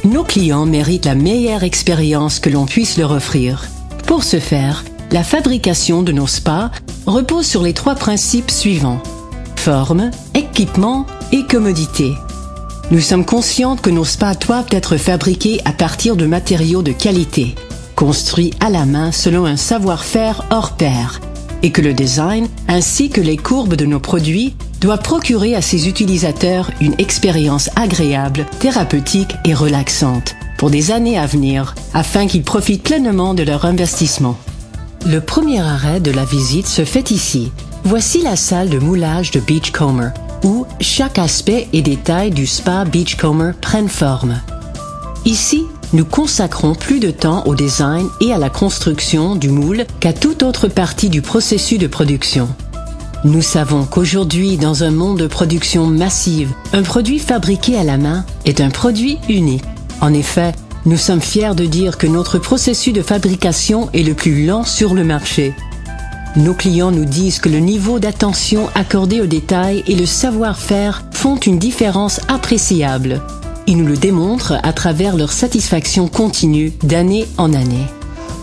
Nos clients méritent la meilleure expérience que l'on puisse leur offrir. Pour ce faire, la fabrication de nos spas repose sur les 3 principes suivants: forme, équipement et commodité. Nous sommes conscients que nos spas doivent être fabriqués à partir de matériaux de qualité, construits à la main selon un savoir-faire hors pair, et que le design ainsi que les courbes de nos produits doivent procurer à ses utilisateurs une expérience agréable, thérapeutique et relaxante pour des années à venir, afin qu'ils profitent pleinement de leur investissement. Le premier arrêt de la visite se fait ici. Voici la salle de moulage de Beachcomber, où chaque aspect et détail du spa Beachcomber prennent forme. Ici, nous consacrons plus de temps au design et à la construction du moule qu'à toute autre partie du processus de production. Nous savons qu'aujourd'hui, dans un monde de production massive, un produit fabriqué à la main est un produit unique. En effet, nous sommes fiers de dire que notre processus de fabrication est le plus lent sur le marché. Nos clients nous disent que le niveau d'attention accordé aux détails et le savoir-faire font une différence appréciable. Ils nous le démontrent à travers leur satisfaction continue d'année en année.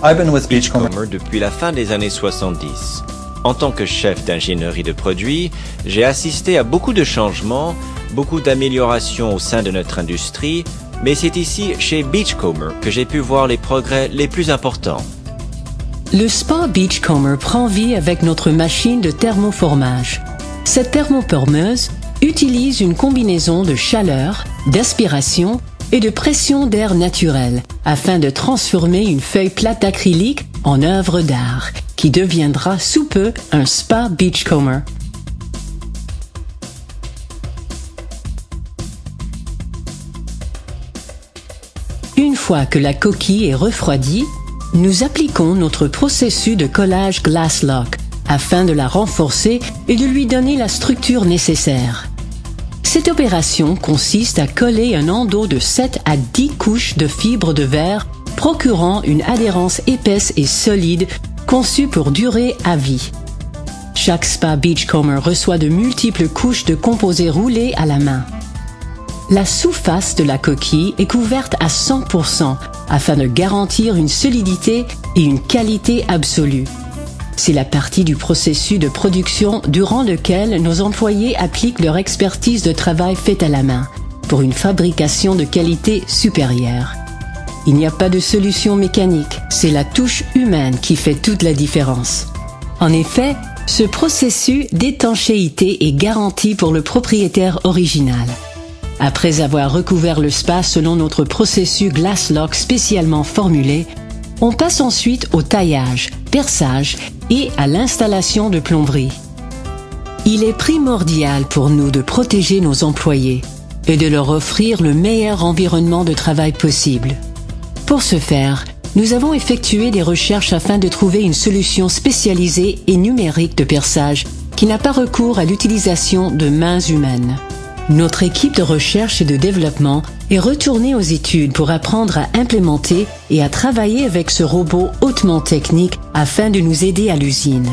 I've been with Beachcomber depuis la fin des années 70. En tant que chef d'ingénierie de produits, j'ai assisté à beaucoup de changements, beaucoup d'améliorations au sein de notre industrie, mais c'est ici, chez Beachcomber, que j'ai pu voir les progrès les plus importants. Le spa Beachcomber prend vie avec notre machine de thermoformage. Cette thermoformeuse utilise une combinaison de chaleur, d'aspiration et de pression d'air naturel afin de transformer une feuille plate d'acrylique en œuvre d'art qui deviendra sous peu un spa Beachcomber. Une fois que la coquille est refroidie, nous appliquons notre processus de collage Glass Lock afin de la renforcer et de lui donner la structure nécessaire. Cette opération consiste à coller un endos de 7 à 10 couches de fibres de verre procurant une adhérence épaisse et solide conçue pour durer à vie. Chaque spa Beachcomber reçoit de multiples couches de composés roulés à la main. La sous-face de la coquille est couverte à 100% afin de garantir une solidité et une qualité absolue. C'est la partie du processus de production durant lequel nos employés appliquent leur expertise de travail faite à la main pour une fabrication de qualité supérieure. Il n'y a pas de solution mécanique, c'est la touche humaine qui fait toute la différence. En effet, ce processus d'étanchéité est garanti pour le propriétaire original. Après avoir recouvert le spa selon notre processus Glass Lock spécialement formulé, on passe ensuite au taillage, perçage et à l'installation de plomberie. Il est primordial pour nous de protéger nos employés et de leur offrir le meilleur environnement de travail possible. Pour ce faire, nous avons effectué des recherches afin de trouver une solution spécialisée et numérique de perçage qui n'a pas recours à l'utilisation de mains humaines. Notre équipe de recherche et de développement est retournée aux études pour apprendre à implémenter et à travailler avec ce robot hautement technique afin de nous aider à l'usine.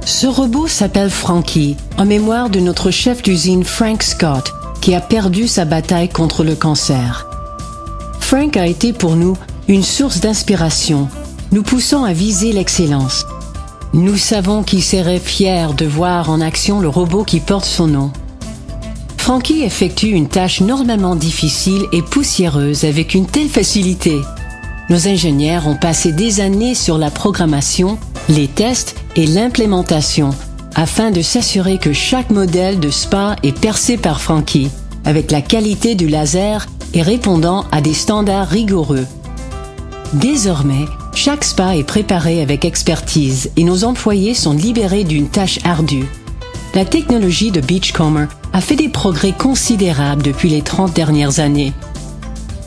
Ce robot s'appelle Frankie, en mémoire de notre chef d'usine Frank Scott, qui a perdu sa bataille contre le cancer. Frank a été pour nous une source d'inspiration, nous poussant à viser l'excellence. Nous savons qu'il serait fier de voir en action le robot qui porte son nom. Frankie effectue une tâche normalement difficile et poussiéreuse avec une telle facilité. Nos ingénieurs ont passé des années sur la programmation, les tests et l'implémentation afin de s'assurer que chaque modèle de spa est percé par Frankie avec la qualité du laser et répondant à des standards rigoureux. Désormais, chaque spa est préparé avec expertise et nos employés sont libérés d'une tâche ardue. La technologie de Beachcomber a fait des progrès considérables depuis les 30 dernières années.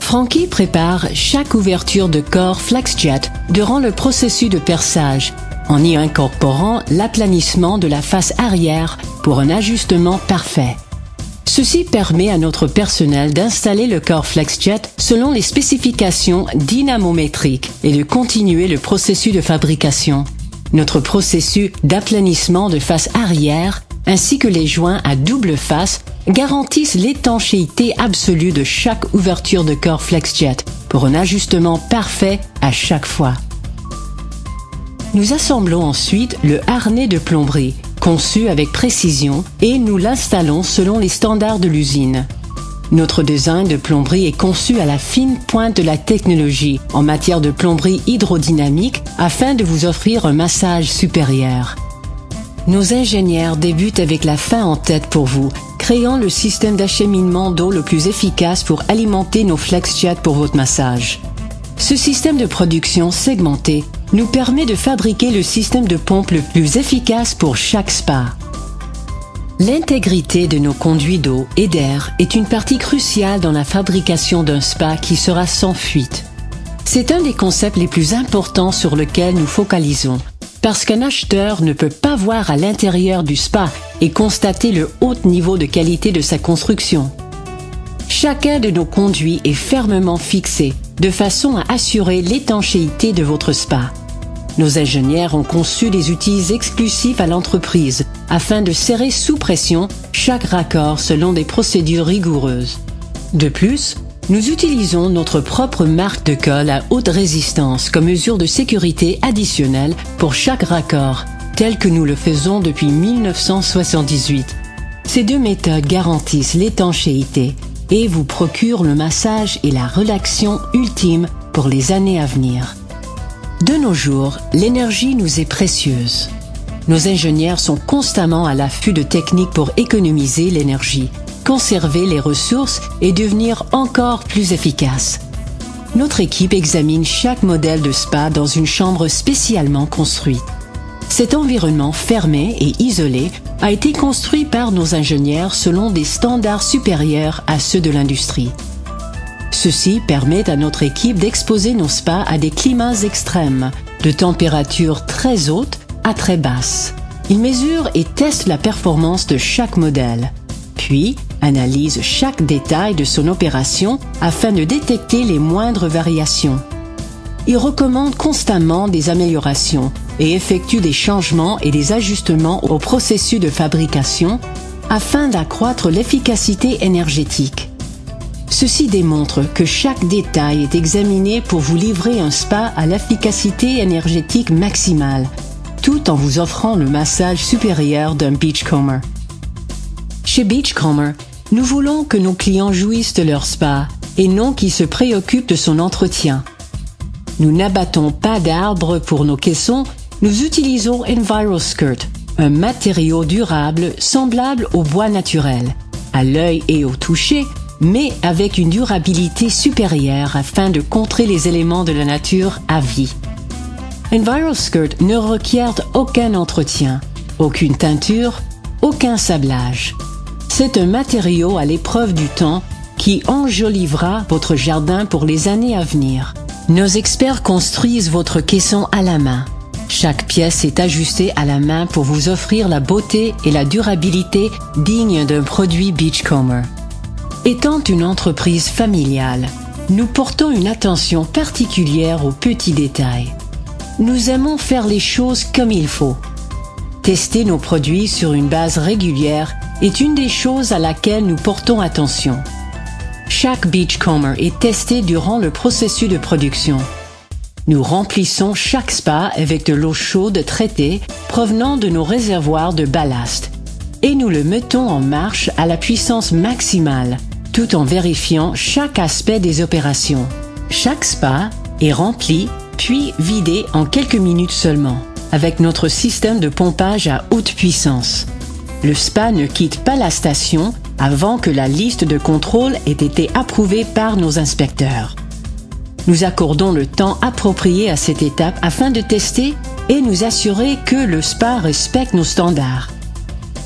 Frankie prépare chaque ouverture de corps FlexJet durant le processus de perçage, en y incorporant l'aplanissement de la face arrière pour un ajustement parfait. Ceci permet à notre personnel d'installer le corps FlexJet selon les spécifications dynamométriques et de continuer le processus de fabrication. Notre processus d'aplanissement de face arrière ainsi que les joints à double face garantissent l'étanchéité absolue de chaque ouverture de corps FlexJet pour un ajustement parfait à chaque fois. Nous assemblons ensuite le harnais de plomberie, conçu avec précision, et nous l'installons selon les standards de l'usine. Notre design de plomberie est conçu à la fine pointe de la technologie en matière de plomberie hydrodynamique afin de vous offrir un massage supérieur. Nos ingénieurs débutent avec la fin en tête pour vous, créant le système d'acheminement d'eau le plus efficace pour alimenter nos FlexJet pour votre massage. Ce système de production segmenté nous permet de fabriquer le système de pompe le plus efficace pour chaque spa. L'intégrité de nos conduits d'eau et d'air est une partie cruciale dans la fabrication d'un spa qui sera sans fuite. C'est un des concepts les plus importants sur lequel nous focalisons, parce qu'un acheteur ne peut pas voir à l'intérieur du spa et constater le haut niveau de qualité de sa construction. Chacun de nos conduits est fermement fixé, de façon à assurer l'étanchéité de votre spa. Nos ingénieurs ont conçu des outils exclusifs à l'entreprise afin de serrer sous pression chaque raccord selon des procédures rigoureuses. De plus, nous utilisons notre propre marque de colle à haute résistance comme mesure de sécurité additionnelle pour chaque raccord, tel que nous le faisons depuis 1978. Ces deux méthodes garantissent l'étanchéité et vous procurent le massage et la relaxation ultime pour les années à venir. De nos jours, l'énergie nous est précieuse. Nos ingénieurs sont constamment à l'affût de techniques pour économiser l'énergie, conserver les ressources et devenir encore plus efficaces. Notre équipe examine chaque modèle de spa dans une chambre spécialement construite. Cet environnement fermé et isolé a été construit par nos ingénieurs selon des standards supérieurs à ceux de l'industrie. Ceci permet à notre équipe d'exposer nos spas à des climats extrêmes, de températures très hautes à très basses. Ils mesurent et testent la performance de chaque modèle, puis analysent chaque détail de son opération afin de détecter les moindres variations. Ils recommandent constamment des améliorations et effectuent des changements et des ajustements au processus de fabrication afin d'accroître l'efficacité énergétique. Ceci démontre que chaque détail est examiné pour vous livrer un spa à l'efficacité énergétique maximale, tout en vous offrant le massage supérieur d'un Beachcomber. Chez Beachcomber, nous voulons que nos clients jouissent de leur spa et non qu'ils se préoccupent de son entretien. Nous n'abattons pas d'arbres pour nos caissons, nous utilisons EnviroSkirt, un matériau durable semblable au bois naturel, à l'œil et au toucher, mais avec une durabilité supérieure afin de contrer les éléments de la nature à vie. EnviroSkirt ne requiert aucun entretien, aucune teinture, aucun sablage. C'est un matériau à l'épreuve du temps qui enjolivera votre jardin pour les années à venir. Nos experts construisent votre caisson à la main. Chaque pièce est ajustée à la main pour vous offrir la beauté et la durabilité dignes d'un produit Beachcomber. Étant une entreprise familiale, nous portons une attention particulière aux petits détails. Nous aimons faire les choses comme il faut. Tester nos produits sur une base régulière est une des choses à laquelle nous portons attention. Chaque Beachcomber est testé durant le processus de production. Nous remplissons chaque spa avec de l'eau chaude traitée provenant de nos réservoirs de ballast et nous le mettons en marche à la puissance maximale, tout en vérifiant chaque aspect des opérations. Chaque spa est rempli puis vidé en quelques minutes seulement, avec notre système de pompage à haute puissance. Le spa ne quitte pas la station avant que la liste de contrôle ait été approuvée par nos inspecteurs. Nous accordons le temps approprié à cette étape afin de tester et nous assurer que le spa respecte nos standards.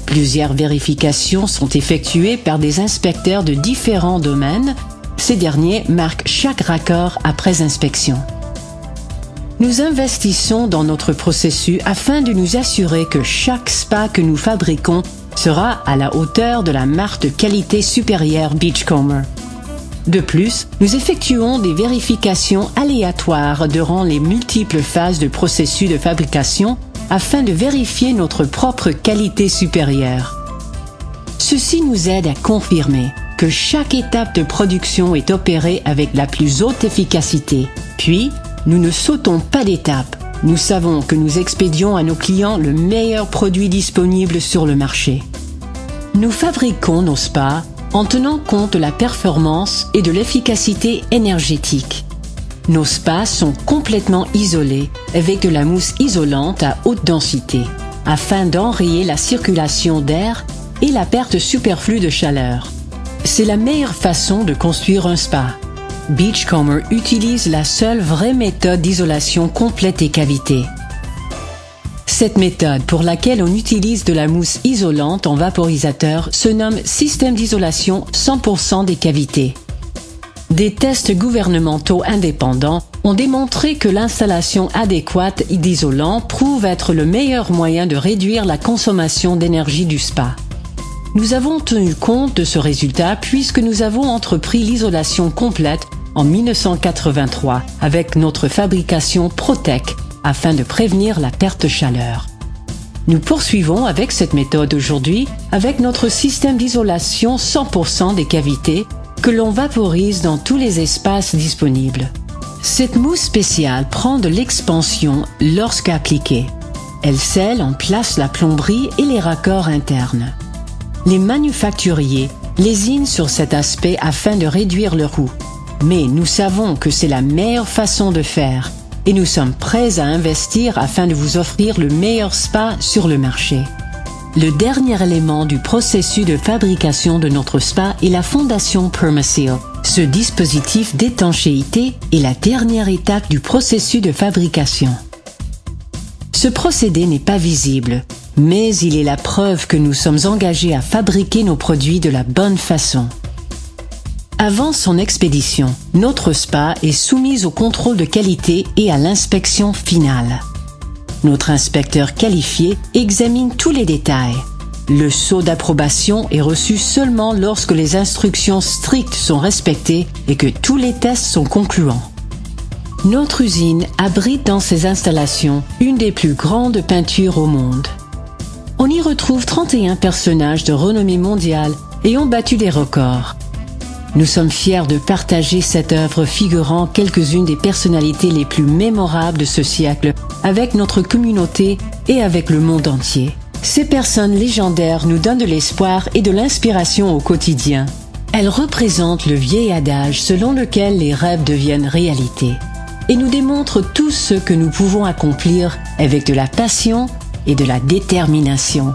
Plusieurs vérifications sont effectuées par des inspecteurs de différents domaines. Ces derniers marquent chaque raccord après inspection. Nous investissons dans notre processus afin de nous assurer que chaque spa que nous fabriquons sera à la hauteur de la marque de qualité supérieure Beachcomber. De plus, nous effectuons des vérifications aléatoires durant les multiples phases de processus de fabrication afin de vérifier notre propre qualité supérieure. Ceci nous aide à confirmer que chaque étape de production est opérée avec la plus haute efficacité. Puis, nous ne sautons pas d'étape. Nous savons que nous expédions à nos clients le meilleur produit disponible sur le marché. Nous fabriquons nos spas en tenant compte de la performance et de l'efficacité énergétique. Nos spas sont complètement isolés avec de la mousse isolante à haute densité afin d'enrayer la circulation d'air et la perte superflue de chaleur. C'est la meilleure façon de construire un spa. Beachcomber utilise la seule vraie méthode d'isolation complète des cavités. Cette méthode, pour laquelle on utilise de la mousse isolante en vaporisateur, se nomme système d'isolation 100% des cavités. Des tests gouvernementaux indépendants ont démontré que l'installation adéquate d'isolant prouve être le meilleur moyen de réduire la consommation d'énergie du spa. Nous avons tenu compte de ce résultat puisque nous avons entrepris l'isolation complète en 1983 avec notre fabrication Protec afin de prévenir la perte de chaleur. Nous poursuivons avec cette méthode aujourd'hui avec notre système d'isolation 100% des cavités que l'on vaporise dans tous les espaces disponibles. Cette mousse spéciale prend de l'expansion lorsqu'appliquée. Elle scelle en place la plomberie et les raccords internes. Les manufacturiers lésinent sur cet aspect afin de réduire le coût. Mais nous savons que c'est la meilleure façon de faire et nous sommes prêts à investir afin de vous offrir le meilleur spa sur le marché. Le dernier élément du processus de fabrication de notre spa est la fondation Permaseal. Ce dispositif d'étanchéité est la dernière étape du processus de fabrication. Ce procédé n'est pas visible, mais il est la preuve que nous sommes engagés à fabriquer nos produits de la bonne façon. Avant son expédition, notre spa est soumise au contrôle de qualité et à l'inspection finale. Notre inspecteur qualifié examine tous les détails. Le sceau d'approbation est reçu seulement lorsque les instructions strictes sont respectées et que tous les tests sont concluants. Notre usine abrite dans ses installations une des plus grandes peintures au monde. On y retrouve 31 personnages de renommée mondiale et ont battu des records. Nous sommes fiers de partager cette œuvre figurant quelques-unes des personnalités les plus mémorables de ce siècle avec notre communauté et avec le monde entier. Ces personnes légendaires nous donnent de l'espoir et de l'inspiration au quotidien. Elles représentent le vieil adage selon lequel les rêves deviennent réalité et nous démontrent tout ce que nous pouvons accomplir avec de la passion et de la détermination.